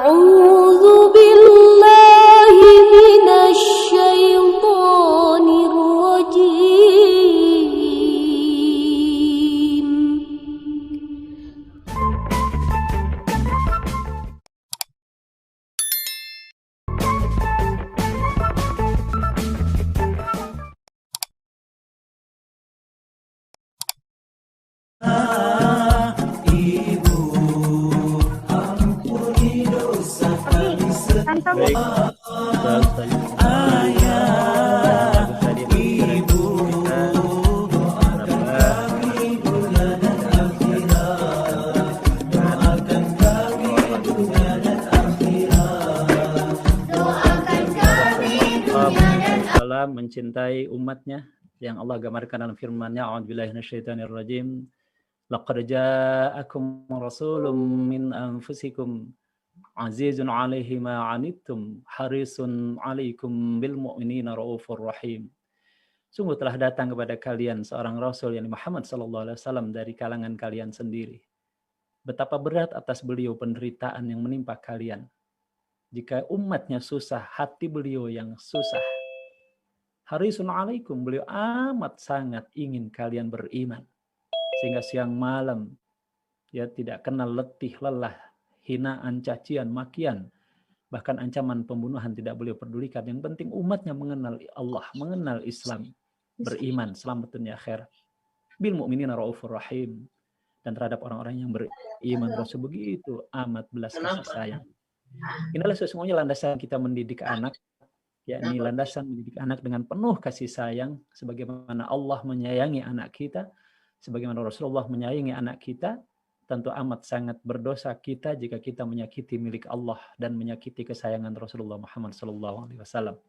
أعوذ بالله من الشيطان الرجيم. Baik, Ustaz tadi ibu mencintai umatnya yang Allah gambarkan dalam firman-Nya, a'udzubillahi minasyaitonirrajim, laqad ja'akum rasulun min anfusikum azizun 'alaihi ma 'anittum harisun 'alaikum bil mu'minina raufur rahim. Sungguh telah datang kepada kalian seorang rasul, yang Muhammad sallallahu alaihi wasallam, dari kalangan kalian sendiri. Betapa berat atas beliau penderitaan yang menimpa kalian. Jika umatnya susah, hati beliau yang susah. Harisun 'alaikum, beliau amat sangat ingin kalian beriman. Sehingga siang malam ya tidak kenal letih lelah, hinaan, cacian, makian, bahkan ancaman pembunuhan tidak beliau pedulikan. Yang penting umatnya mengenal Allah, mengenal Islam, beriman, selamat dunia akhirat. Bil mu'minina raufur rahim. Dan terhadap orang-orang yang beriman, Rasul begitu amat belas kasih sayang. Inilah sesungguhnya landasan kita mendidik anak, yakni landasan mendidik anak dengan penuh kasih sayang, sebagaimana Allah menyayangi anak kita, sebagaimana Rasulullah menyayangi anak kita. Tentu amat sangat berdosa kita jika kita menyakiti milik Allah dan menyakiti kesayangan Rasulullah Muhammad SAW.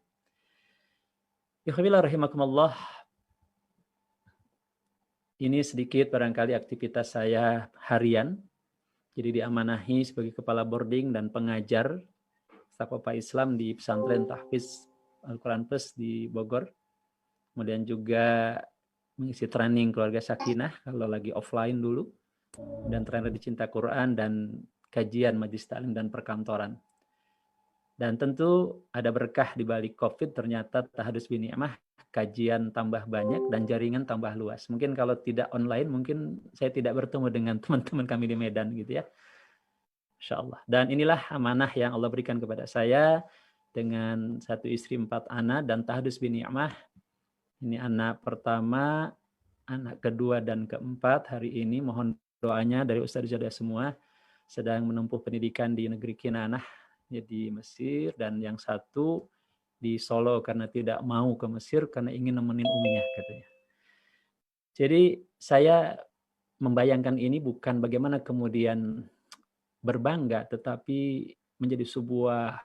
Ikhwatillah rahimakumullah. Ini sedikit barangkali aktivitas saya harian. Jadi diamanahi sebagai kepala boarding dan pengajar Sapa Islam di pesantren Tahfiz Al-Quran Plus di Bogor. Kemudian juga mengisi training keluarga Sakinah kalau lagi offline dulu. Dan trainer di Cinta Quran dan kajian majlis taklim dan perkantoran. Dan tentu ada berkah di balik Covid, ternyata Tahadus bin Ni'mah, kajian tambah banyak dan jaringan tambah luas. Mungkin kalau tidak online, mungkin saya tidak bertemu dengan teman-teman kami di Medan gitu ya. Insyaallah. Dan inilah amanah yang Allah berikan kepada saya dengan 1 istri 4 anak dan Tahadus bin Ni'mah. Ini anak pertama, anak kedua dan keempat hari ini. Mohon doanya dari Ustaz-Ustaz semua sedang menempuh pendidikan di negeri Kinanah, di Mesir, dan yang satu di Solo karena tidak mau ke Mesir karena ingin nemenin uminya katanya. Jadi saya membayangkan ini bukan bagaimana kemudian berbangga, tetapi menjadi sebuah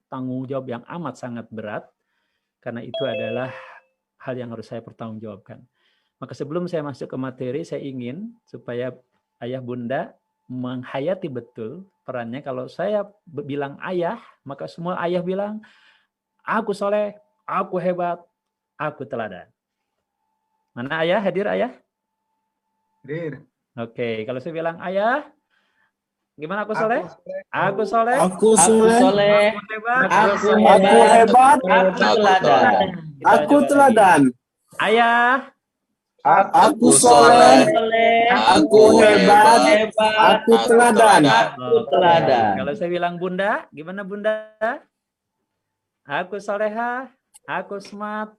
tanggung jawab yang amat sangat berat, karena itu adalah hal yang harus saya pertanggungjawabkan. Maka sebelum saya masuk ke materi, saya ingin supaya ayah bunda menghayati betul perannya. Kalau saya bilang ayah, maka semua ayah bilang, aku soleh, aku hebat, aku teladan. Mana ayah? Hadir ayah? Hadir. Oke, kalau saya bilang ayah, gimana aku soleh? Aku soleh. Aku soleh. Aku hebat. Aku hebat. Aku teladan. Aku teladan. Ayah. Aku soleh, aku hebat, aku teladan. Aku teladan. Kalau saya bilang bunda, gimana bunda? Aku soleha, aku smart,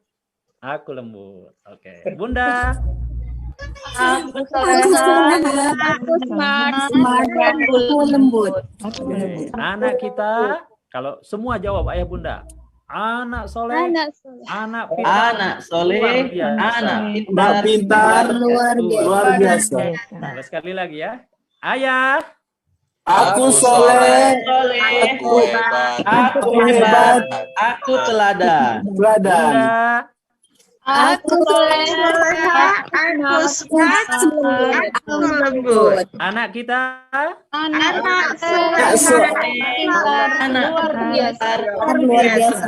aku lembut. Oke, bunda. Aku soleha, aku smart, aku lembut. Oke. Anak kita, kalau semua jawab ayah bunda. Anak soleh, anak pintar, Anak soleh, anak pintar, luar biasa. Sekali lagi ya. Ayah. Aku soleh, aku hebat, aku teladan. Bunda. Aku soleha, aku smart, aku lembut. Anak kita. Anak luar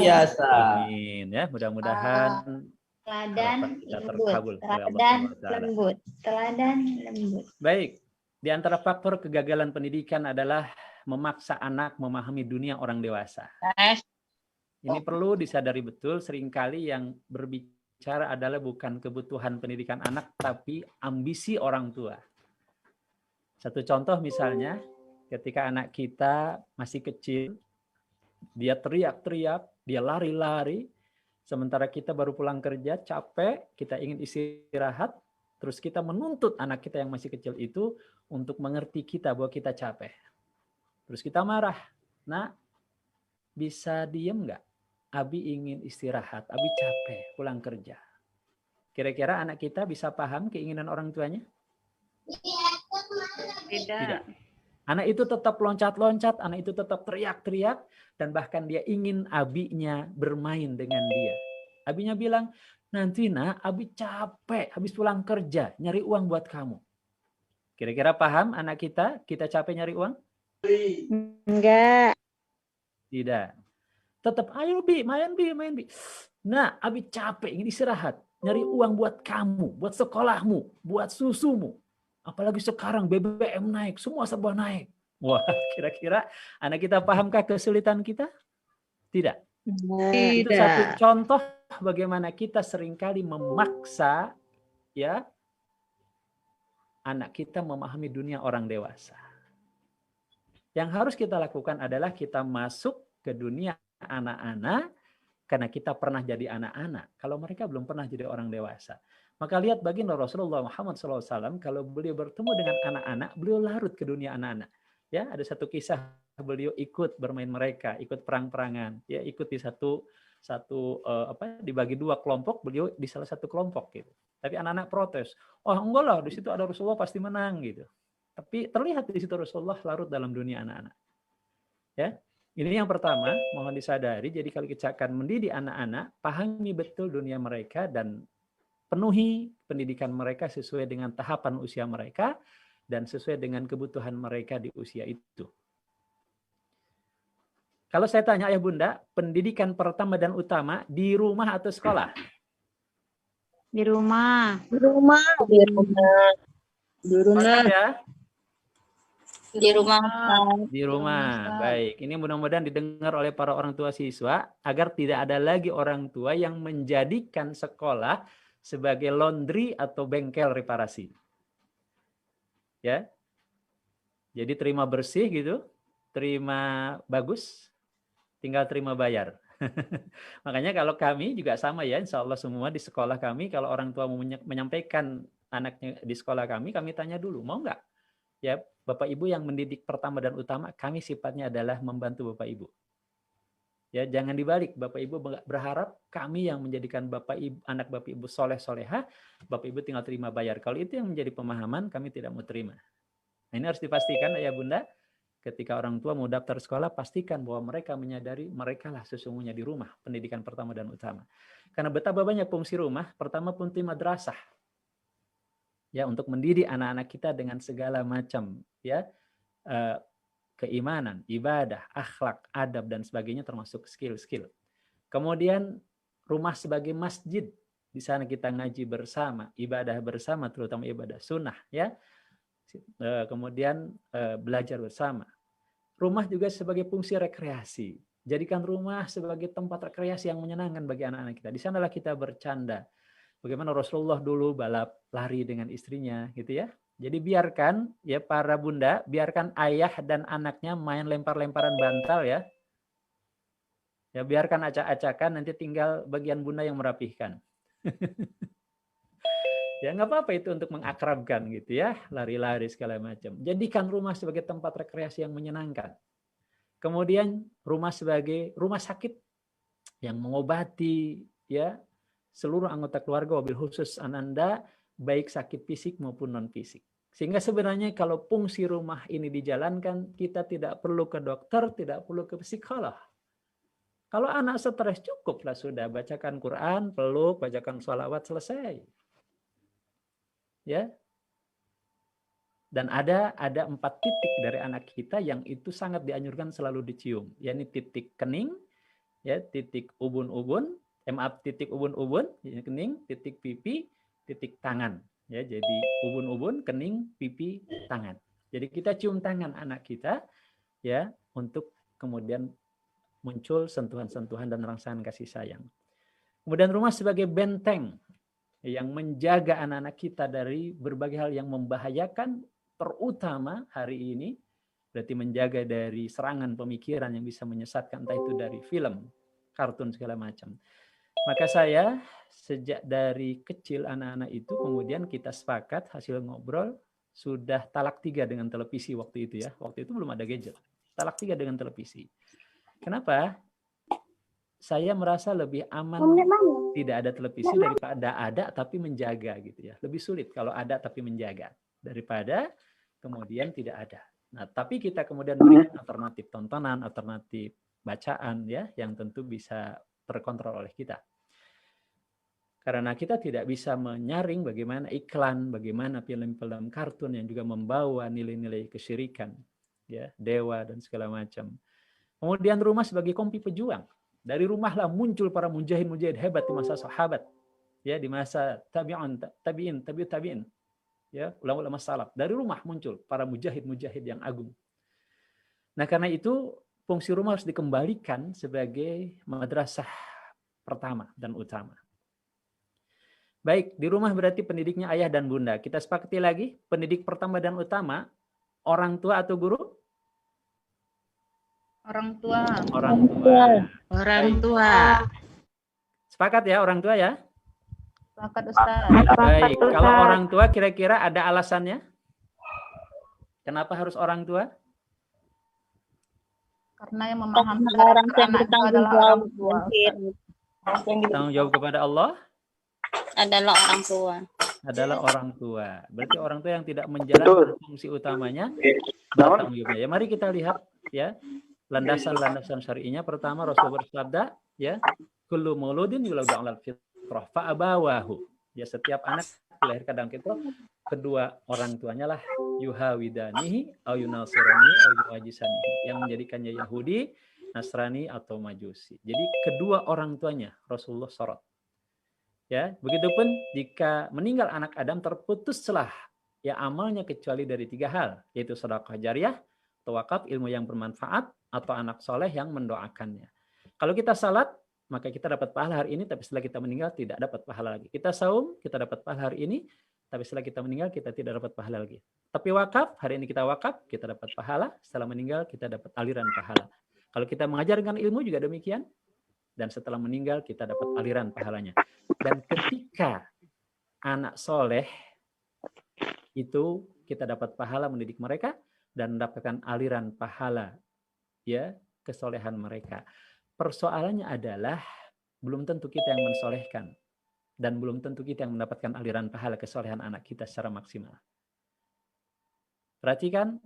biasa. Amin ya, mudah-mudahan teladan lembut. Baik, di antara faktor kegagalan pendidikan adalah memaksa anak memahami dunia orang dewasa. Ini perlu disadari betul, seringkali yang berbicara adalah bukan kebutuhan pendidikan anak, tapi ambisi orang tua. Satu contoh misalnya, ketika anak kita masih kecil, dia teriak-teriak, dia lari-lari, sementara kita baru pulang kerja, capek, kita ingin istirahat, terus kita menuntut anak kita yang masih kecil itu untuk mengerti kita bahwa kita capek. Terus kita marah. Nah, bisa diem nggak? Abi ingin istirahat, Abi capek pulang kerja. Kira-kira anak kita bisa paham keinginan orang tuanya? Tidak. Anak itu tetap loncat-loncat, anak itu tetap teriak-teriak, dan bahkan dia ingin abinya bermain dengan dia. Abinya bilang, nanti nak, Abi capek, habis pulang kerja, nyari uang buat kamu. Kira-kira paham anak kita capek nyari uang? Enggak. Tidak. Tetap, ayo Bi, main Bi. Nah, Abi capek, ingin istirahat. Nyari uang buat kamu, buat sekolahmu, buat susumu. Apalagi sekarang BBM naik, semua serba naik. Wah, kira-kira anak kita pahamkah kesulitan kita? Tidak. Itu satu contoh bagaimana kita seringkali memaksa ya anak kita memahami dunia orang dewasa. Yang harus kita lakukan adalah kita masuk ke dunia anak-anak karena kita pernah jadi anak-anak. Kalau mereka belum pernah jadi orang dewasa. Maka lihat baginda Rasulullah Muhammad SAW, kalau beliau bertemu dengan anak-anak, beliau larut ke dunia anak-anak. Ya, ada satu kisah beliau ikut bermain mereka, ikut perang-perangan, ya ikut di dibagi dua kelompok, beliau di salah satu kelompok gitu. Tapi anak-anak protes, oh enggak lah, di situ ada Rasulullah pasti menang gitu. Tapi terlihat di situ Rasulullah larut dalam dunia anak-anak. Ya, ini yang pertama, mohon disadari. Jadi kalau kita akan mendidik anak-anak, pahami betul dunia mereka dan penuhi pendidikan mereka sesuai dengan tahapan usia mereka dan sesuai dengan kebutuhan mereka di usia itu. Kalau saya tanya ayah bunda, pendidikan pertama dan utama di rumah atau sekolah? Di rumah. Di rumah. Ya? Di rumah. Di rumah. Baik. Ini mudah-mudahan didengar oleh para orang tua siswa agar tidak ada lagi orang tua yang menjadikan sekolah sebagai laundry atau bengkel reparasi. Ya. Jadi terima bersih gitu, terima bagus, tinggal terima bayar. Makanya kalau kami juga sama ya, insya Allah semua di sekolah kami, kalau orang tua mau menyampaikan anaknya di sekolah kami tanya dulu, mau nggak? Ya, Bapak Ibu yang mendidik pertama dan utama, kami sifatnya adalah membantu Bapak Ibu. Ya, jangan dibalik. Bapak Ibu berharap kami yang menjadikan anak Bapak Ibu soleh-soleha, Bapak Ibu tinggal terima bayar. Kalau itu yang menjadi pemahaman, kami tidak mau terima. Nah, ini harus dipastikan ayah bunda, ketika orang tua mau daftar sekolah, pastikan bahwa mereka menyadari mereka lah sesungguhnya di rumah, pendidikan pertama dan utama. Karena betapa banyak fungsi rumah, pertama fungsi madrasah. Ya, untuk mendidik anak-anak kita dengan segala macam ya keimanan, ibadah, akhlak, adab dan sebagainya termasuk skill-skill. Kemudian rumah sebagai masjid, di sana kita ngaji bersama, ibadah bersama, terutama ibadah sunnah ya. Kemudian belajar bersama. Rumah juga sebagai fungsi rekreasi. Jadikan rumah sebagai tempat rekreasi yang menyenangkan bagi anak-anak kita. Di sanalah kita bercanda. Bagaimana Rasulullah dulu balap lari dengan istrinya gitu ya. Jadi biarkan ya para bunda, biarkan ayah dan anaknya main lempar-lemparan bantal ya. Ya biarkan acak-acakan, nanti tinggal bagian bunda yang merapihkan. Ya nggak apa-apa itu untuk mengakrabkan gitu ya, lari-lari segala macam. Jadikan rumah sebagai tempat rekreasi yang menyenangkan. Kemudian rumah sebagai rumah sakit yang mengobati ya seluruh anggota keluarga, wabil khusus Ananda, baik sakit fisik maupun non fisik. Sehingga sebenarnya kalau fungsi rumah ini dijalankan, kita tidak perlu ke dokter, tidak perlu ke psikolog. Kalau anak stres cukuplah sudah, bacakan Quran, peluk, bacakan sholawat, selesai. Ya. Dan ada 4 titik dari anak kita yang itu sangat dianjurkan selalu dicium. Yakni titik kening, ya, titik ubun-ubun, titik ubun-ubun, kening, titik pipi, titik tangan. Ya, jadi ubun-ubun, kening, pipi, tangan. Jadi kita cium tangan anak kita ya, untuk kemudian muncul sentuhan-sentuhan dan rangsangan kasih sayang. Kemudian rumah sebagai benteng yang menjaga anak-anak kita dari berbagai hal yang membahayakan, terutama hari ini berarti menjaga dari serangan pemikiran yang bisa menyesatkan, entah itu dari film, kartun, segala macam. Maka saya sejak dari kecil anak-anak itu kemudian kita sepakat hasil ngobrol sudah talak 3 dengan televisi waktu itu ya. Waktu itu belum ada gadget. Talak 3 dengan televisi. Kenapa? Saya merasa lebih aman tidak ada televisi daripada ada tapi menjaga gitu ya. Lebih sulit kalau ada tapi menjaga daripada kemudian tidak ada. Nah, tapi kita kemudian berikan alternatif tontonan, alternatif bacaan ya yang tentu bisa terkontrol oleh kita. Karena kita tidak bisa menyaring bagaimana iklan, bagaimana film-film kartun yang juga membawa nilai-nilai kesyirikan, ya, dewa dan segala macam. Kemudian rumah sebagai kompi pejuang. Dari rumahlah muncul para mujahid-mujahid hebat di masa sahabat, ya, di masa tabi'in, ya, ulama-ulama salaf. Dari rumah muncul para mujahid-mujahid yang agung. Nah, karena itu fungsi rumah harus dikembalikan sebagai madrasah pertama dan utama. Baik, di rumah berarti pendidiknya ayah dan bunda. Kita sepakati lagi, pendidik pertama dan utama, orang tua atau guru? Orang tua. Orang tua. Orang Baik. tua. Sepakat ya orang tua ya? Sepakat Ustaz. Baik, kalau orang tua kira-kira ada alasannya? Kenapa harus orang tua? Karena yang memahami karakter anak itu adalah orang tua. Tanggung jawab kepada Allah Adalah orang tua. adalah orang tua. Berarti orang tua yang tidak menjalankan fungsi utamanya bertanggung jawabnya. Ya, mari kita lihat ya landasan-landasan syar'inya. Pertama, Rasul bersabda, ya, kullu mauludin yuladu 'alal fitrah fa abawahu. Ya, setiap anak dilahirkan dalam fitrah, kedua orang tuanya lah yuhawidanihi au yunasirani au yuwajisanihi, yang menjadikannya Yahudi, Nasrani atau Majusi. Jadi kedua orang tuanya Rasulullah sorot. Ya, begitupun jika meninggal anak Adam terputuslah ya amalnya kecuali dari 3 hal, yaitu sedekah jariyah, atau wakaf, ilmu yang bermanfaat, atau anak soleh yang mendoakannya. Kalau kita salat, maka kita dapat pahala hari ini, tapi setelah kita meninggal tidak dapat pahala lagi. Kita saum, kita dapat pahala hari ini, tapi setelah kita meninggal kita tidak dapat pahala lagi. Tapi wakaf, hari ini kita wakaf, kita dapat pahala, setelah meninggal kita dapat aliran pahala. Kalau kita mengajarkan ilmu juga demikian, dan setelah meninggal kita dapat aliran pahalanya. Dan ketika anak soleh itu kita dapat pahala mendidik mereka dan mendapatkan aliran pahala ya kesolehan mereka. Persoalannya adalah belum tentu kita yang mensolehkan dan belum tentu kita yang mendapatkan aliran pahala kesolehan anak kita secara maksimal. Perhatikan,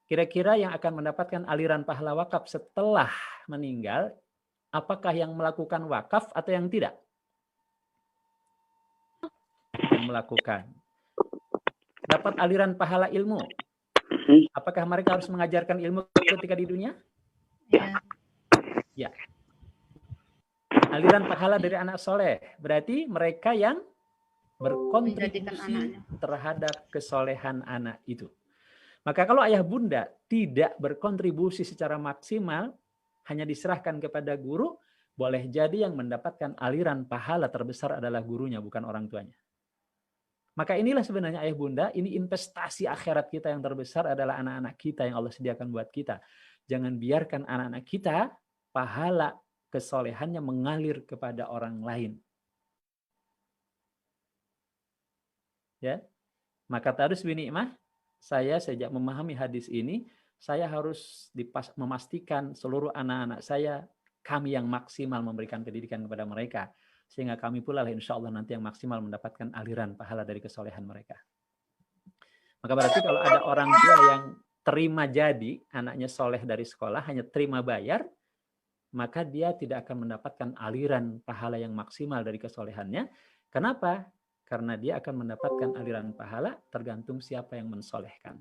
kira-kira yang akan mendapatkan aliran pahala wakaf setelah meninggal, apakah yang melakukan wakaf atau yang tidak? Yang melakukan. Dapat aliran pahala ilmu. Apakah mereka harus mengajarkan ilmu ketika di dunia? Ya. Ya. Aliran pahala dari anak soleh. Berarti mereka yang berkontribusi terhadap kesolehan anak itu. Maka kalau ayah bunda tidak berkontribusi secara maksimal, hanya diserahkan kepada guru, boleh jadi yang mendapatkan aliran pahala terbesar adalah gurunya, bukan orang tuanya. Maka inilah sebenarnya ayah bunda, ini investasi akhirat kita yang terbesar adalah anak-anak kita yang Allah sediakan buat kita. Jangan biarkan anak-anak kita, pahala kesolehannya mengalir kepada orang lain. Ya, maka Tadarus Binikmah, saya sejak memahami hadis ini, saya harus memastikan seluruh anak-anak saya, kami yang maksimal memberikan pendidikan kepada mereka. Sehingga kami pula lah insya Allah nanti yang maksimal mendapatkan aliran pahala dari kesolehan mereka. Maka berarti kalau ada orang tua yang terima jadi anaknya soleh dari sekolah, hanya terima bayar, maka dia tidak akan mendapatkan aliran pahala yang maksimal dari kesolehannya. Kenapa? Karena dia akan mendapatkan aliran pahala tergantung siapa yang mensolehkan.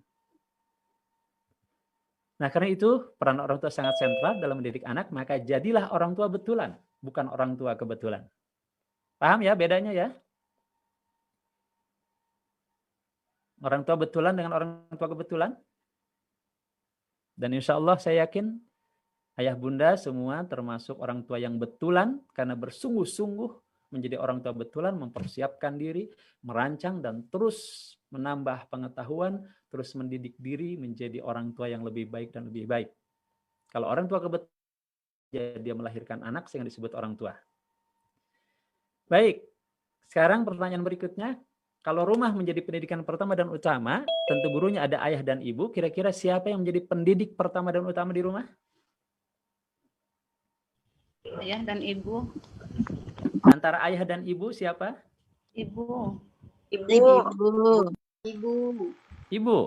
Nah, karena itu peran orang tua sangat sentral dalam mendidik anak, maka jadilah orang tua betulan, bukan orang tua kebetulan. Paham ya bedanya ya? Orang tua betulan dengan orang tua kebetulan? Dan insya Allah saya yakin ayah bunda semua termasuk orang tua yang betulan karena bersungguh-sungguh menjadi orang tua betulan, mempersiapkan diri, merancang dan terus menambah pengetahuan, terus mendidik diri menjadi orang tua yang lebih baik dan lebih baik. Kalau orang tua kebetulan, dia melahirkan anak sehingga disebut orang tua. Baik, sekarang pertanyaan berikutnya. Kalau rumah menjadi pendidikan pertama dan utama, tentu gurunya ada ayah dan ibu. Kira-kira siapa yang menjadi pendidik pertama dan utama di rumah? Ayah dan ibu. Antara ayah dan ibu siapa? Ibu. Ibu.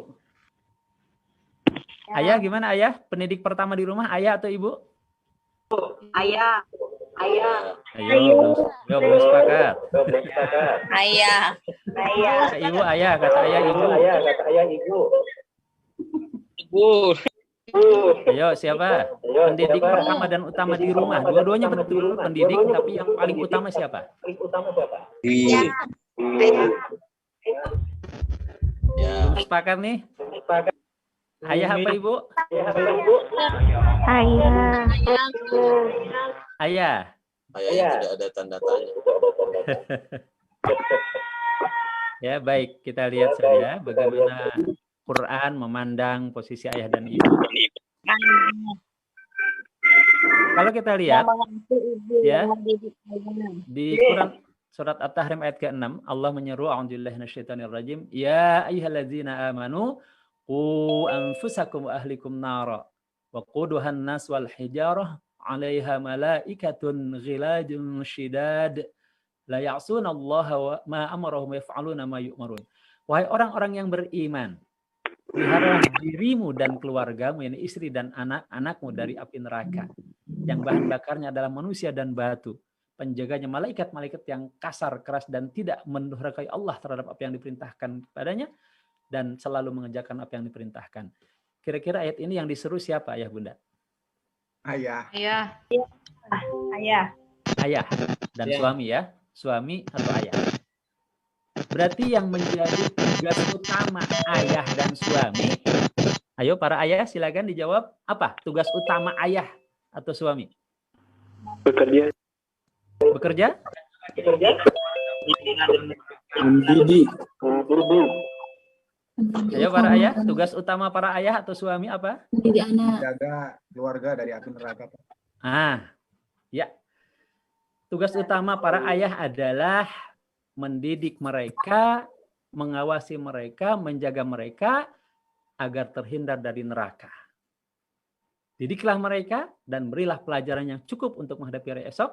Ayah gimana ayah? Pendidik pertama di rumah ayah atau ibu? Ayah. Ayo, belum sepakat. Ayah. Kata ibu ayah, kata ayah ibu. Ayo siapa? Pendidik pertama dan utama di rumah. Dua-duanya betul pendidik, tapi yang paling utama siapa? Iya. Belum sepakat nih? Ayah apa ibu? Ayah. Ayah. Ayah tidak ada tanda tanya. Ya baik, kita lihat saja bagaimana Quran memandang posisi ayah dan ibu. Kalau kita lihat ya di Quran surat At-Tahrim ayat ke-6 Allah menyeru a'udzubillahi minasyaitonirrajim ya ayyuhalladzina amanu qu anfusakum wa ahlikum nara wa quduhan nas wal hijarah 'alaiha malaikatun ghilajun syidad la ya'sunallaha wa ma amarahum yaf'aluna ma yu'marun. Wahai orang-orang yang beriman, peliharalah dirimu dan keluargamu, yakni istri dan anak-anakmu dari api neraka yang bahan bakarnya adalah manusia dan batu. Penjaganya malaikat-malaikat yang kasar, keras dan tidak mendurhakai Allah terhadap apa yang diperintahkan kepadanya dan selalu mengerjakan apa yang diperintahkan. Kira-kira ayat ini yang diseru siapa ayah bunda? Ayah. Ayah dan suami ya. Suami atau ayah. Berarti yang menjadi tugas utama ayah dan suami. Ayo para ayah silakan dijawab. Apa tugas utama ayah atau suami? Bekerja? Mendidik. Ayo para ayah, tugas utama para ayah atau suami apa? Mendidik anak. Jaga keluarga dari api neraka. Ya. Tugas utama para ayah adalah mendidik mereka, mengawasi mereka, menjaga mereka agar terhindar dari neraka. Didiklah mereka dan berilah pelajaran yang cukup untuk menghadapi hari esok.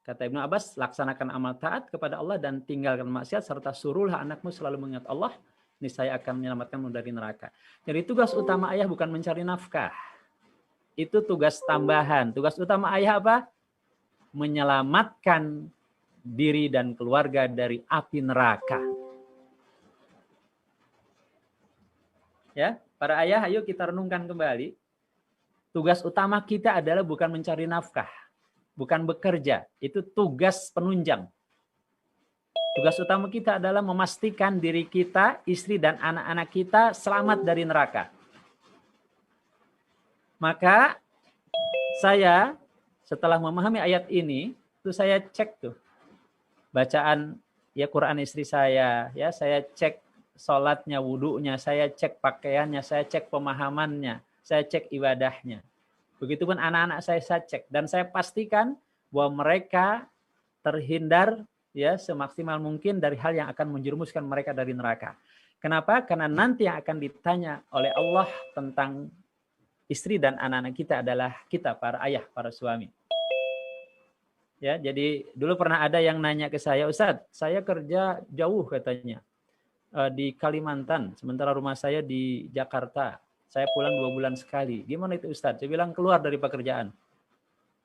Kata Ibnu Abbas, laksanakan amal taat kepada Allah dan tinggalkan maksiat serta suruhlah anakmu selalu mengingat Allah. Niscaya akan menyelamatkanmu dari neraka. Jadi tugas utama ayah bukan mencari nafkah. Itu tugas tambahan. Tugas utama ayah apa? Menyelamatkan diri dan keluarga dari api neraka. Ya, para ayah, ayo kita renungkan kembali. Tugas utama kita adalah bukan mencari nafkah, bukan bekerja. Itu tugas penunjang. Tugas utama kita adalah memastikan diri kita, istri dan anak-anak kita selamat dari neraka. Maka saya setelah memahami ayat ini, itu saya cek tuh bacaan ya Quran istri saya, ya saya cek sholatnya, wudunya, saya cek pakaiannya, saya cek pemahamannya, saya cek ibadahnya. Begitupun anak-anak saya cek dan saya pastikan bahwa mereka terhindar ya semaksimal mungkin dari hal yang akan menjerumuskan mereka dari neraka. Kenapa? Karena nanti yang akan ditanya oleh Allah tentang istri dan anak-anak kita adalah kita para ayah, para suami. Ya, jadi dulu pernah ada yang nanya ke saya, Ustadz, saya kerja jauh katanya di Kalimantan, sementara rumah saya di Jakarta. Saya pulang 2 bulan sekali. Gimana itu Ustadz? Saya bilang keluar dari pekerjaan.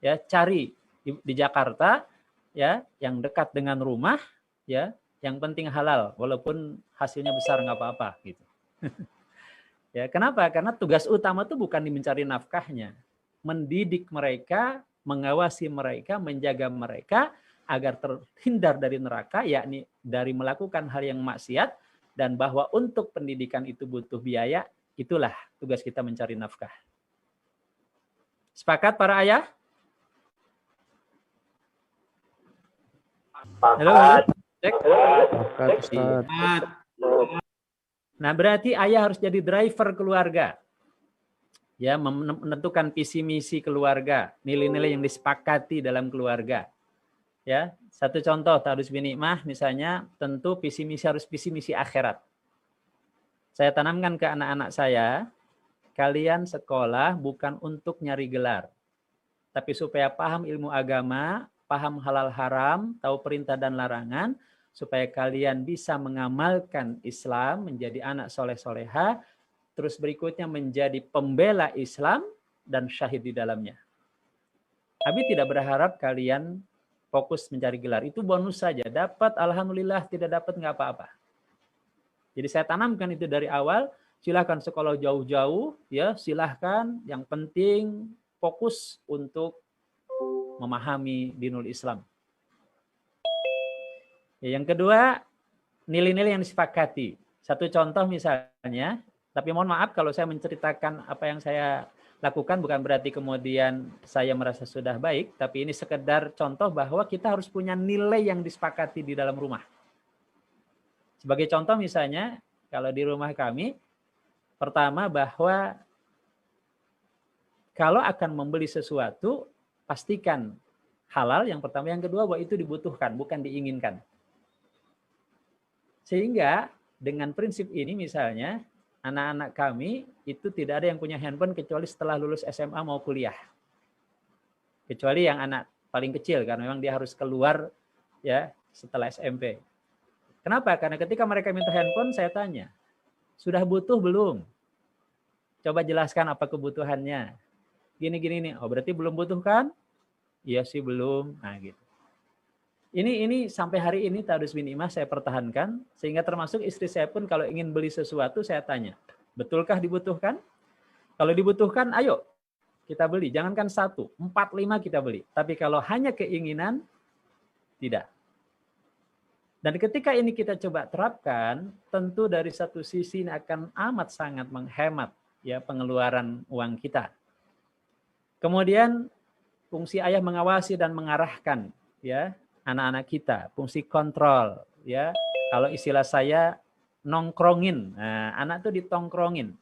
Ya, cari di Jakarta ya yang dekat dengan rumah, ya yang penting halal, walaupun hasilnya besar nggak apa-apa gitu. Ya, kenapa? Karena tugas utama itu bukan mencari nafkahnya, mendidik mereka, mengawasi mereka, menjaga mereka agar terhindar dari neraka, yakni dari melakukan hal yang maksiat, dan bahwa untuk pendidikan itu butuh biaya, Itulah tugas kita mencari nafkah. Sepakat para ayah? Halo, cek. Nah, berarti ayah harus jadi driver keluarga. Ya, menentukan visi misi keluarga, nilai-nilai yang disepakati dalam keluarga. Ya, satu contoh Ta'arus bin Nikmah misalnya, tentu visi misi harus visi misi akhirat. Saya tanamkan ke anak-anak saya, kalian sekolah bukan untuk nyari gelar, tapi supaya paham ilmu agama, paham halal haram, tahu perintah dan larangan, supaya kalian bisa mengamalkan Islam, menjadi anak soleh-soleha, terus berikutnya menjadi pembela Islam dan syahid di dalamnya. Abi tidak berharap kalian fokus mencari gelar. Itu bonus saja. Dapat, alhamdulillah. Tidak dapat, nggak apa-apa. Jadi saya tanamkan itu dari awal. Silahkan sekolah jauh-jauh. Ya, silahkan. Yang penting fokus untuk memahami dinul Islam. Ya, yang kedua, nilai-nilai yang disepakati. Satu contoh misalnya, tapi mohon maaf kalau saya menceritakan apa yang saya lakukan bukan berarti kemudian saya merasa sudah baik, tapi ini sekedar contoh bahwa kita harus punya nilai yang disepakati di dalam rumah. Sebagai contoh misalnya, kalau di rumah kami, pertama bahwa kalau akan membeli sesuatu, pastikan halal yang pertama, yang kedua bahwa itu dibutuhkan, bukan diinginkan. Sehingga dengan prinsip ini misalnya, anak-anak kami itu tidak ada yang punya handphone kecuali setelah lulus SMA mau kuliah. Kecuali yang anak paling kecil, karena memang dia harus keluar ya setelah SMP. Kenapa? Karena ketika mereka minta handphone, saya tanya, sudah butuh belum? Coba jelaskan apa kebutuhannya. Gini-gini nih, oh berarti belum butuh kan? Iya sih belum. Nah gitu. Ini sampai hari ini Ta'arus bin Nikmah saya pertahankan, sehingga termasuk istri saya pun kalau ingin beli sesuatu saya tanya, betulkah dibutuhkan? Kalau dibutuhkan, ayo kita beli. Jangankan 1, 4, 5 kita beli. Tapi kalau hanya keinginan, tidak. Dan ketika ini kita coba terapkan, tentu dari satu sisi ini akan amat sangat menghemat ya pengeluaran uang kita. Kemudian fungsi ayah mengawasi dan mengarahkan ya anak-anak kita, fungsi kontrol ya. Kalau istilah saya nongkrongin. Nah, anak tuh ditongkrongin.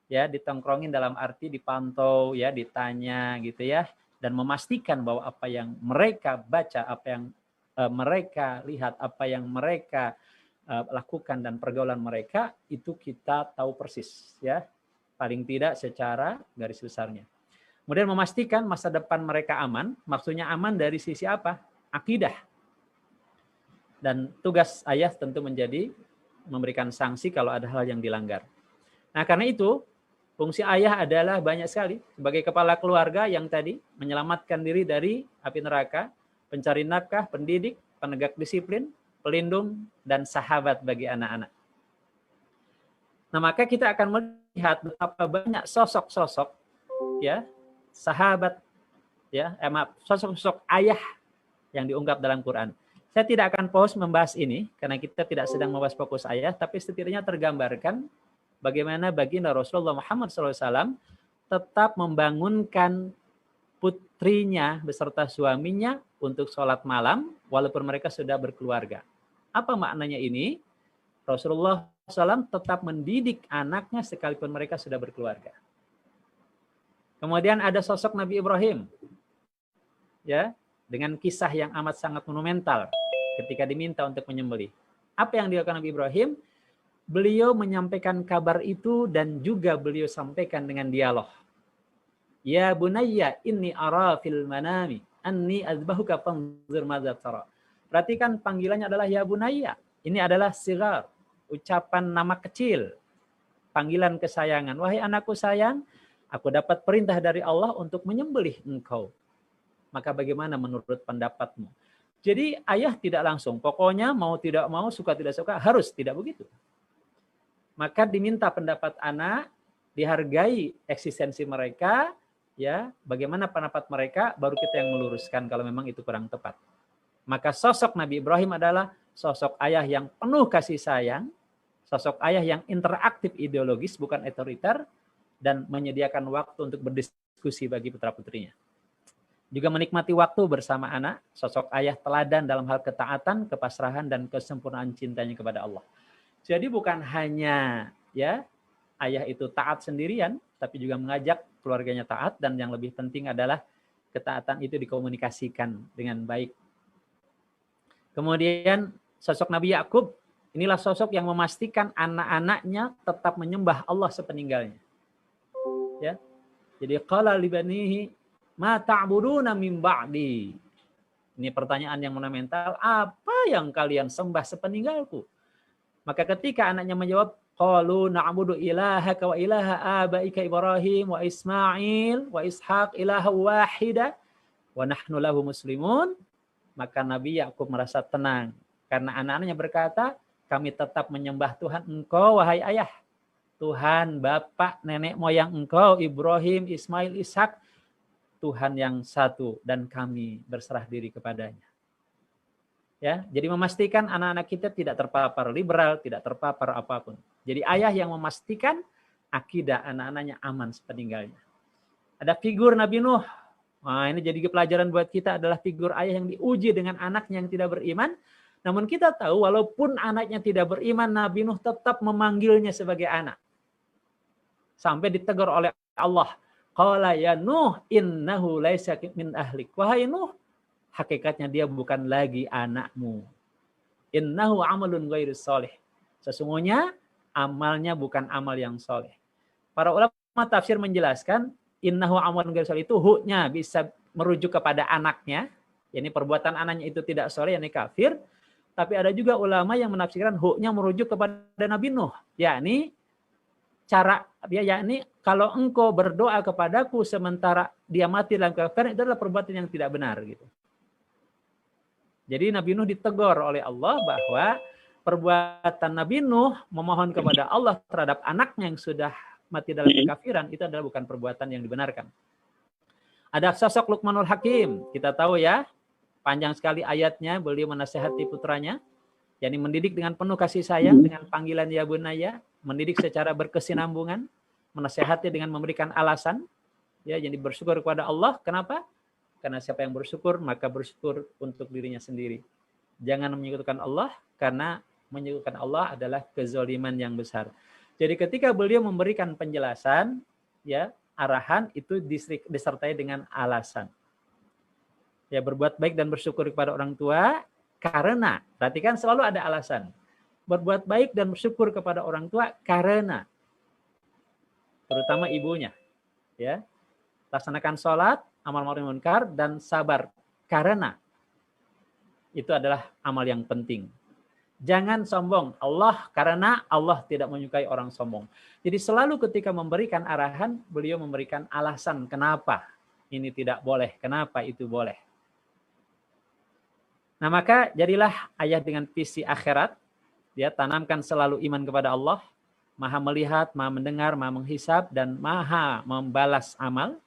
Ya, ditongkrongin dalam arti dipantau ya, ditanya gitu ya, dan memastikan bahwa apa yang mereka baca, apa yang mereka lihat, apa yang mereka lakukan dan pergaulan mereka itu kita tahu persis ya. Paling tidak secara garis besarnya. Kemudian memastikan masa depan mereka aman, maksudnya aman dari sisi apa? Akidah. Dan tugas ayah tentu menjadi memberikan sanksi kalau ada hal yang dilanggar. Nah, karena itu fungsi ayah adalah banyak sekali sebagai kepala keluarga yang tadi menyelamatkan diri dari api neraka, pencari nafkah, pendidik, penegak disiplin, pelindung dan sahabat bagi anak-anak. Nah, maka kita akan melihat betapa banyak sosok-sosok ya, sahabat ya, sosok-sosok ayah yang diungkap dalam Quran. Saya tidak akan pause membahas ini karena kita tidak sedang membahas fokus ayah, tapi setidaknya tergambarkan bagaimana baginda Rasulullah Muhammad SAW tetap membangunkan putrinya beserta suaminya untuk sholat malam walaupun mereka sudah berkeluarga. Apa maknanya ini? Rasulullah SAW tetap mendidik anaknya sekalipun mereka sudah berkeluarga. Kemudian ada sosok Nabi Ibrahim, ya, dengan kisah yang amat sangat monumental ketika diminta untuk menyembelih. Apa yang dilakukan Nabi Ibrahim? Beliau menyampaikan kabar itu dan juga beliau sampaikan dengan dialog. Ya bunayya inni ara fil manami anni azbahuka fanzur madza tara. Perhatikan panggilannya adalah ya bunayya. Ini adalah sigar, ucapan nama kecil. Panggilan kesayangan. Wahai anakku sayang, aku dapat perintah dari Allah untuk menyembelih engkau. Maka bagaimana menurut pendapatmu? Jadi ayah tidak langsung, pokoknya mau tidak mau, suka tidak suka, harus, tidak begitu. Maka diminta pendapat anak, dihargai eksistensi mereka, ya, bagaimana pendapat mereka, baru kita yang meluruskan kalau memang itu kurang tepat. Maka sosok Nabi Ibrahim adalah sosok ayah yang penuh kasih sayang, Sosok ayah yang interaktif ideologis, bukan otoriter, dan menyediakan waktu untuk berdiskusi bagi putra-putrinya. Juga menikmati waktu bersama anak, sosok ayah teladan dalam hal ketaatan, kepasrahan, dan kesempurnaan cintanya kepada Allah. Jadi bukan hanya ya ayah itu taat sendirian, tapi juga mengajak keluarganya taat, dan yang lebih penting adalah ketaatan itu dikomunikasikan dengan baik. Kemudian sosok Nabi Yakub, inilah sosok yang memastikan anak-anaknya tetap menyembah Allah sepeninggalnya. Ya. Jadi qala li banihi ma ta'buduna min ba'di. Ini pertanyaan yang fundamental, apa yang kalian sembah sepeninggalku? Maka ketika anaknya menjawab, qalu na'budu ilahaka wa ilaha abaika Ibrahim wa Ismail wa Ishaq ilaha wahida wa nahnu lahu muslimun, maka Nabi Yakub merasa tenang karena anak-anaknya berkata, kami tetap menyembah Tuhan engkau wahai ayah. Tuhan bapak nenek moyang engkau Ibrahim, Ismail, Ishak, Tuhan yang satu, dan kami berserah diri kepadanya. Ya, jadi memastikan anak-anak kita tidak terpapar liberal, tidak terpapar apapun. Jadi ayah yang memastikan akidah anak-anaknya aman sepeninggalnya. Ada figur Nabi Nuh. Nah, ini jadi pelajaran buat kita, adalah figur ayah yang diuji dengan anaknya yang tidak beriman. Namun kita tahu walaupun anaknya tidak beriman, Nabi Nuh tetap memanggilnya sebagai anak. Sampai ditegur oleh Allah. Qala ya Nuh innahu laisa min ahlik. Wahai Nuh, hakikatnya dia bukan lagi anakmu. Innahu amalun ghairu sholih. Sesungguhnya amalnya bukan amal yang soleh. Para ulama tafsir menjelaskan innahu amalun ghairu sholih itu hu-nya bisa merujuk kepada anaknya. Yani perbuatan anaknya itu tidak soleh, yakni kafir. Tapi ada juga ulama yang menafsirkan hu-nya merujuk kepada Nabi Nuh. Yakni kalau engkau berdoa kepadaku sementara dia mati dalam kekafiran, itu adalah perbuatan yang tidak benar gitu. Jadi Nabi Nuh ditegur oleh Allah bahwa perbuatan Nabi Nuh memohon kepada Allah terhadap anaknya yang sudah mati dalam kekafiran, itu adalah bukan perbuatan yang dibenarkan. Ada sosok Luqmanul Hakim, kita tahu ya, panjang sekali ayatnya, beliau menasihati putranya, yakni mendidik dengan penuh kasih sayang, dengan panggilan ya bunaya, mendidik secara berkesinambungan, menasihati dengan memberikan alasan, ya, jadi bersyukur kepada Allah. Kenapa? Karena siapa yang bersyukur, maka bersyukur untuk dirinya sendiri. Jangan menyekutukan Allah, karena menyekutukan Allah adalah kezaliman yang besar. Jadi ketika beliau memberikan penjelasan, ya, arahan itu disertai dengan alasan. Ya, berbuat baik dan bersyukur kepada orang tua, karena, perhatikan selalu ada alasan. Berbuat baik dan bersyukur kepada orang tua karena, terutama ibunya, ya, laksanakan sholat, amal ma'ruf munkar, dan sabar karena itu adalah amal yang penting. Jangan sombong, karena Allah tidak menyukai orang sombong. Jadi selalu ketika memberikan arahan, beliau memberikan alasan kenapa ini tidak boleh, kenapa itu boleh. Nah, maka jadilah ayah dengan visi akhirat. Dia tanamkan selalu iman kepada Allah, maha melihat, maha mendengar, maha menghisab, dan maha membalas amal.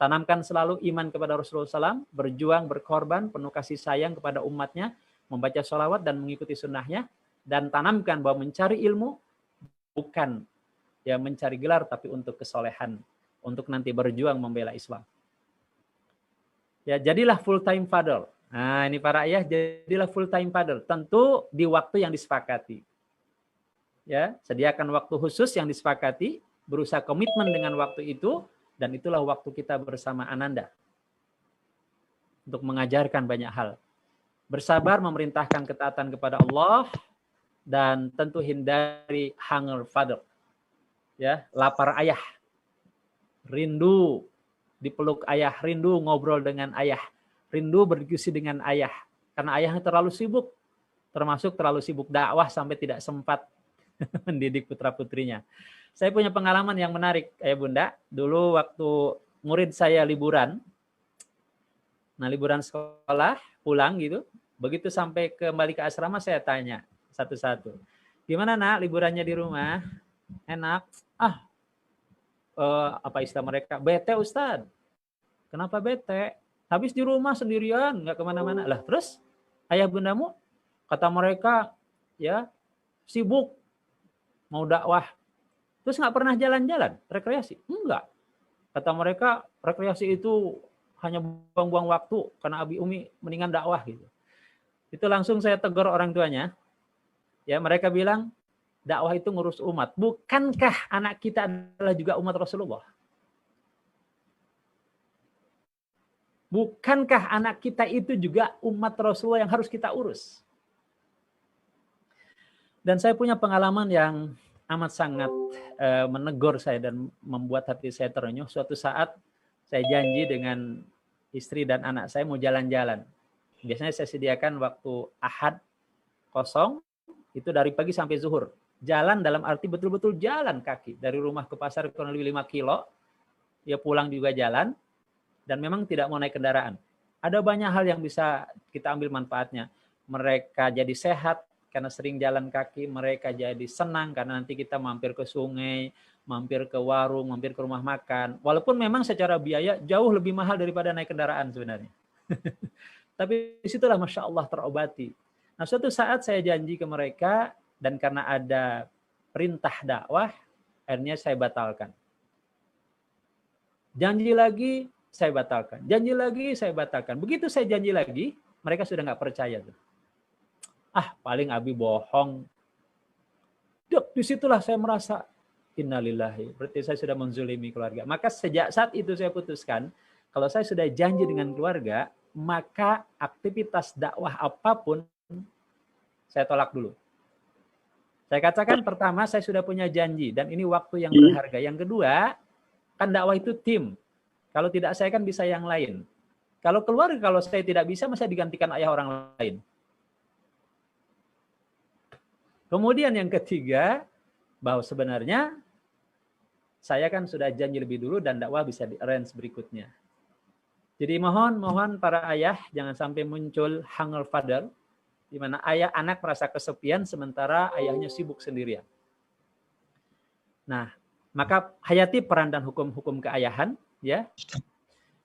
Tanamkan selalu iman kepada Rasulullah SAW, berjuang, berkorban, penuh kasih sayang kepada umatnya, membaca sholawat dan mengikuti sunnahnya, dan tanamkan bahwa mencari ilmu bukan ya mencari gelar, tapi untuk kesolehan, untuk nanti berjuang membela Islam. Ya, jadilah full time father. Nah, ini para ayah, jadilah full time father. Tentu di waktu yang disepakati. Ya, sediakan waktu khusus yang disepakati, berusaha komitmen dengan waktu itu, dan itulah waktu kita bersama Ananda untuk mengajarkan banyak hal. Bersabar memerintahkan ketaatan kepada Allah, dan tentu hindari hunger father. Ya, lapar ayah. Rindu dipeluk ayah, rindu ngobrol dengan ayah. Rindu berdiskusi dengan ayah. Karena ayahnya terlalu sibuk. Termasuk terlalu sibuk dakwah sampai tidak sempat mendidik putra-putrinya. Saya punya pengalaman yang menarik, Ayah Bunda. Dulu waktu murid saya liburan. Nah, liburan sekolah, pulang gitu. Begitu sampai kembali ke asrama, saya tanya satu-satu. Gimana nak liburannya di rumah? Enak? Apa istilah mereka? Bete Ustadz. Kenapa bete? Habis di rumah sendirian, nggak kemana-mana. Lah terus ayah bundamu, kata mereka, ya sibuk mau dakwah. Terus nggak pernah jalan-jalan, rekreasi? Enggak. Kata mereka, rekreasi itu hanya buang-buang waktu karena Abi Umi mendingan dakwah gitu. Itu langsung saya tegur orang tuanya. Ya, mereka bilang dakwah itu ngurus umat. Bukankah anak kita adalah juga umat Rasulullah? Bukankah anak kita itu juga umat Rasulullah yang harus kita urus? Dan saya punya pengalaman yang amat sangat menegur saya dan membuat hati saya terenyuh. Suatu saat saya janji dengan istri dan anak saya mau jalan-jalan. Biasanya saya sediakan waktu Ahad kosong, itu dari pagi sampai zuhur. Jalan dalam arti betul-betul jalan kaki. Dari rumah ke pasar kurang lebih 5 kilo, ya pulang juga jalan, dan memang tidak mau naik kendaraan. Ada banyak hal yang bisa kita ambil manfaatnya. Mereka jadi sehat karena sering jalan kaki, mereka jadi senang karena nanti kita mampir ke sungai, mampir ke warung, mampir ke rumah makan. Walaupun memang secara biaya jauh lebih mahal daripada naik kendaraan sebenarnya. Tapi disitulah Masya Allah terobati. Nah, suatu saat saya janji ke mereka, dan karena ada perintah dakwah, akhirnya saya batalkan. Janji lagi, saya batalkan. Janji lagi, saya batalkan. Begitu saya janji lagi, mereka sudah nggak percaya tuh. Ah, paling Abi bohong. Disitulah saya merasa, innalillahi, berarti saya sudah menzulimi keluarga. Maka sejak saat itu saya putuskan, kalau saya sudah janji dengan keluarga, maka aktivitas dakwah apapun, saya tolak dulu. Saya katakan pertama, saya sudah punya janji, dan ini waktu yang berharga. Yang kedua, kan dakwah itu tim. Kalau tidak saya kan bisa yang lain. Kalau keluarga, kalau saya tidak bisa, masa digantikan ayah orang lain. Kemudian yang ketiga, bahwa sebenarnya saya kan sudah janji lebih dulu dan dakwah bisa di-arrange berikutnya. Jadi mohon para ayah jangan sampai muncul hunger father, di mana ayah anak merasa kesepian sementara ayahnya sibuk sendirian. Nah, maka hayati peran dan hukum-hukum keayahan, ya.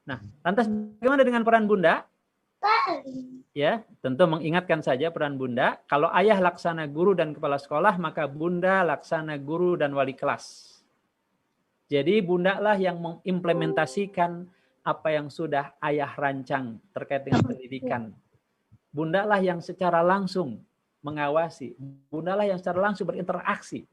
Nah, lantas bagaimana dengan peran bunda? Ya, tentu mengingatkan saja peran bunda. Kalau ayah laksana guru dan kepala sekolah, maka bunda laksana guru dan wali kelas. Jadi bunda lah yang mengimplementasikan apa yang sudah ayah rancang terkait dengan pendidikan. Bunda lah yang secara langsung mengawasi. Bunda lah yang secara langsung berinteraksi.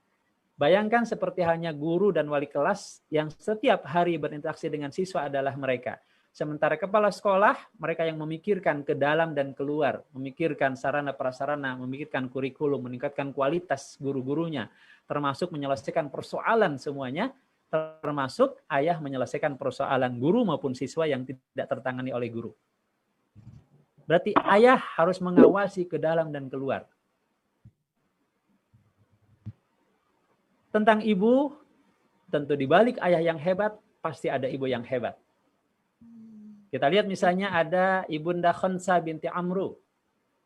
Bayangkan seperti halnya guru dan wali kelas yang setiap hari berinteraksi dengan siswa adalah mereka. Sementara kepala sekolah, mereka yang memikirkan ke dalam dan keluar, memikirkan sarana prasarana, memikirkan kurikulum, meningkatkan kualitas guru-gurunya, termasuk menyelesaikan persoalan semuanya, termasuk ayah menyelesaikan persoalan guru maupun siswa yang tidak tertangani oleh guru. Berarti ayah harus mengawasi ke dalam dan keluar. Tentang ibu, tentu di balik ayah yang hebat, pasti ada ibu yang hebat. Kita lihat misalnya ada Ibunda Khansa binti Amru,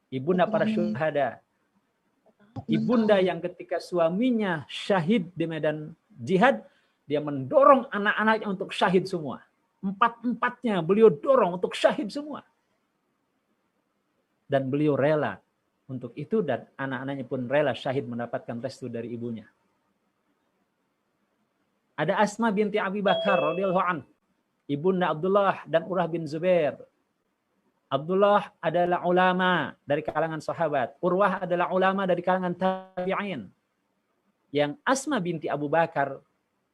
ibunda para syuhada. Ibunda yang ketika suaminya syahid di medan jihad, dia mendorong anak-anaknya untuk syahid semua. Empat-empatnya beliau dorong untuk syahid semua. Dan beliau rela untuk itu, dan anak-anaknya pun rela syahid mendapatkan restu dari ibunya. Ada Asma binti Abi Bakar radhiyallahu anhu, ibunda Abdullah dan Urwah bin Zubair. Abdullah adalah ulama dari kalangan sahabat. Urwah adalah ulama dari kalangan tabi'in. Yang Asma binti Abu Bakar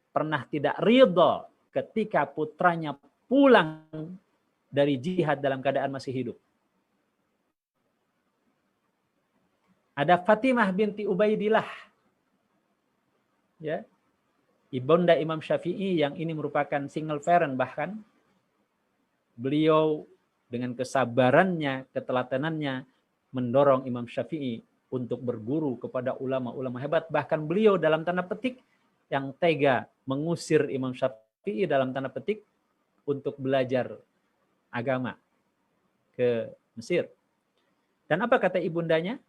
pernah tidak ridha ketika putranya pulang dari jihad dalam keadaan masih hidup. Ada Fatimah binti Ubaidillah. Ya. Ibunda Imam Syafi'i yang ini merupakan single parent bahkan. Beliau dengan kesabarannya, ketelatenannya mendorong Imam Syafi'i untuk berguru kepada ulama-ulama hebat. Bahkan beliau dalam tanda petik yang tega mengusir Imam Syafi'i dalam tanda petik untuk belajar agama ke Mesir. Dan apa kata ibundanya?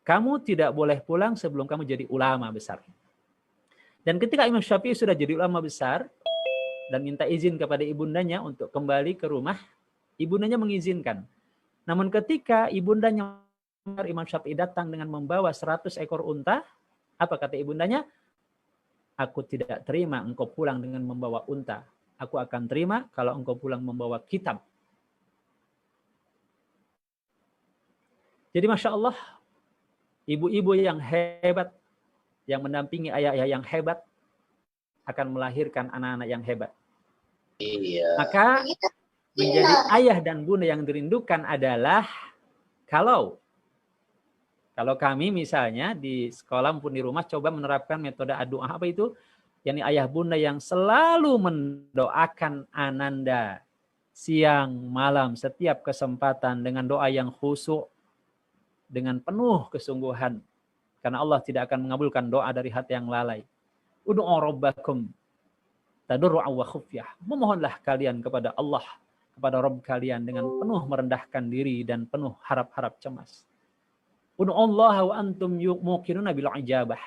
Kamu tidak boleh pulang sebelum kamu jadi ulama besar. Dan ketika Imam Syafi'i sudah jadi ulama besar dan minta izin kepada ibundanya untuk kembali ke rumah, ibundanya mengizinkan. Namun ketika ibundanya Imam Syafi'i datang dengan membawa 100 ekor unta, Apa kata ibundanya? Aku tidak terima engkau pulang dengan membawa unta. Aku akan terima kalau engkau pulang membawa kitab. Jadi Masya Allah, ibu-ibu yang hebat, yang mendampingi ayah-ayah yang hebat, akan melahirkan anak-anak yang hebat. Iya. Maka menjadi ayah dan bunda yang dirindukan adalah kalau kami misalnya di sekolah maupun di rumah coba menerapkan metode doa apa itu? yakni ayah bunda yang selalu mendoakan ananda siang malam setiap kesempatan dengan doa yang khusyuk, dengan penuh kesungguhan, karena Allah tidak akan mengabulkan doa dari hati yang lalai. Ud'u rabbakum tadarru'an wa khufyah. Memohonlah kalian kepada Allah, kepada Rabb kalian dengan penuh merendahkan diri dan penuh harap-harap cemas. Ud'u Allah wa antum muqinuna bil ijabah.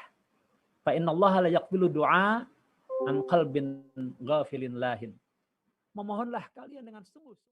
Fa inna Allah la yaqbilu du'a an qalbin ghafilin lahin. Memohonlah kalian dengan sungguh.